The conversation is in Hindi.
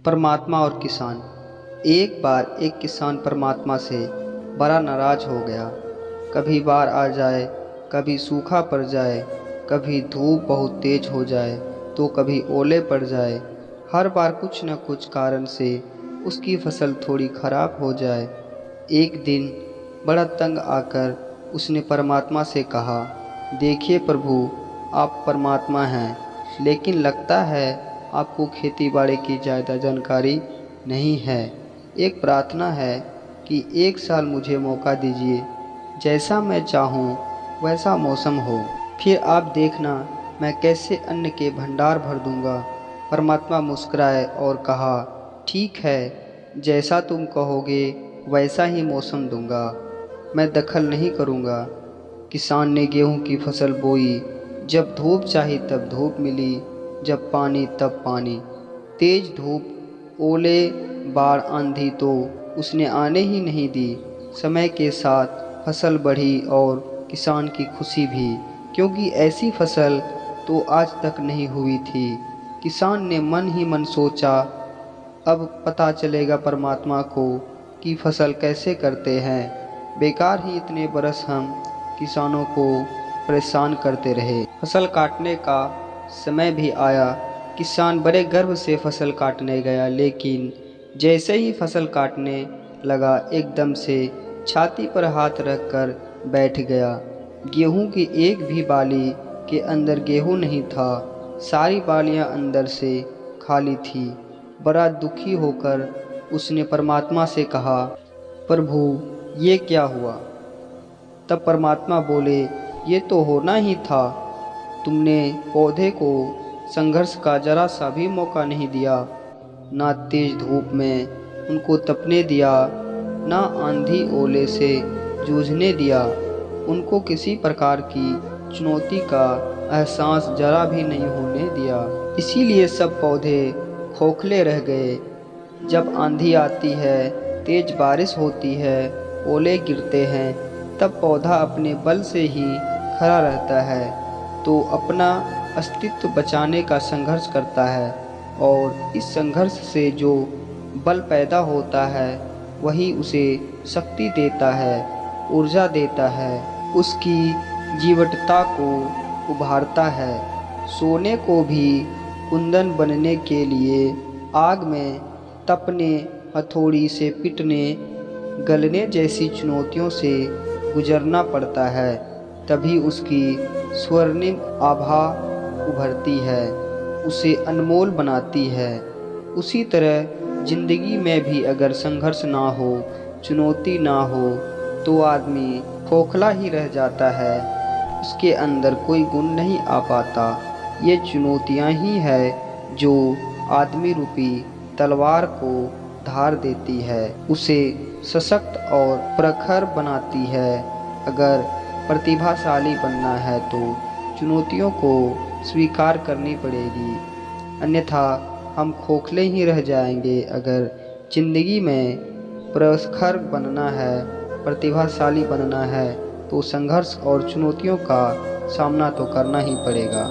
परमात्मा और किसान। एक बार एक किसान परमात्मा से बड़ा नाराज हो गया। कभी बाढ़ आ जाए, कभी सूखा पड़ जाए, कभी धूप बहुत तेज हो जाए तो कभी ओले पड़ जाए। हर बार कुछ न कुछ कारण से उसकी फसल थोड़ी खराब हो जाए। एक दिन बड़ा तंग आकर उसने परमात्मा से कहा, देखिए प्रभु, आप परमात्मा हैं, लेकिन लगता है आपको खेती बाड़ी की ज़्यादा जानकारी नहीं है। एक प्रार्थना है कि एक साल मुझे मौका दीजिए, जैसा मैं चाहूँ वैसा मौसम हो, फिर आप देखना मैं कैसे अन्न के भंडार भर दूंगा। परमात्मा मुस्कुराए और कहा, ठीक है, जैसा तुम कहोगे वैसा ही मौसम दूंगा, मैं दखल नहीं करूंगा। किसान ने गेहूं की फसल बोई। जब धूप चाही तब धूप मिली, जब पानी तब पानी। तेज धूप, ओले, बाढ़, आंधी तो उसने आने ही नहीं दी। समय के साथ फसल बढ़ी और किसान की खुशी भी, क्योंकि ऐसी फसल तो आज तक नहीं हुई थी। किसान ने मन ही मन सोचा, अब पता चलेगा परमात्मा को कि फसल कैसे करते हैं। बेकार ही इतने बरस हम किसानों को परेशान करते रहे। फसल काटने का समय भी आया। किसान बड़े गर्व से फसल काटने गया, लेकिन जैसे ही फसल काटने लगा एकदम से छाती पर हाथ रखकर बैठ गया। गेहूं की एक भी बाली के अंदर गेहूं नहीं था, सारी बालियां अंदर से खाली थी। बड़ा दुखी होकर उसने परमात्मा से कहा, प्रभु, ये क्या हुआ? तब परमात्मा बोले, ये तो होना ही था। तुमने पौधे को संघर्ष का जरा सा भी मौका नहीं दिया, ना तेज धूप में उनको तपने दिया, ना आंधी ओले से जूझने दिया। उनको किसी प्रकार की चुनौती का एहसास जरा भी नहीं होने दिया। इसीलिए सब पौधे खोखले रह गए। जब आंधी आती है, तेज बारिश होती है, ओले गिरते हैं, तब पौधा अपने बल से ही खड़ा रहता है, तो अपना अस्तित्व बचाने का संघर्ष करता है। और इस संघर्ष से जो बल पैदा होता है वही उसे शक्ति देता है, ऊर्जा देता है, उसकी जीवटता को उभारता है। सोने को भी कुंदन बनने के लिए आग में तपने, हथौड़ी से पिटने, गलने जैसी चुनौतियों से गुजरना पड़ता है, तभी उसकी स्वर्णिम आभा उभरती है, उसे अनमोल बनाती है। उसी तरह जिंदगी में भी अगर संघर्ष ना हो, चुनौती ना हो, तो आदमी खोखला ही रह जाता है, उसके अंदर कोई गुण नहीं आ पाता। ये चुनौतियाँ ही है जो आदमी रूपी तलवार को धार देती है, उसे सशक्त और प्रखर बनाती है। अगर प्रतिभाशाली बनना है तो चुनौतियों को स्वीकार करनी पड़ेगी, अन्यथा हम खोखले ही रह जाएंगे। अगर जिंदगी में प्रखर बनना है, प्रतिभाशाली बनना है, तो संघर्ष और चुनौतियों का सामना तो करना ही पड़ेगा।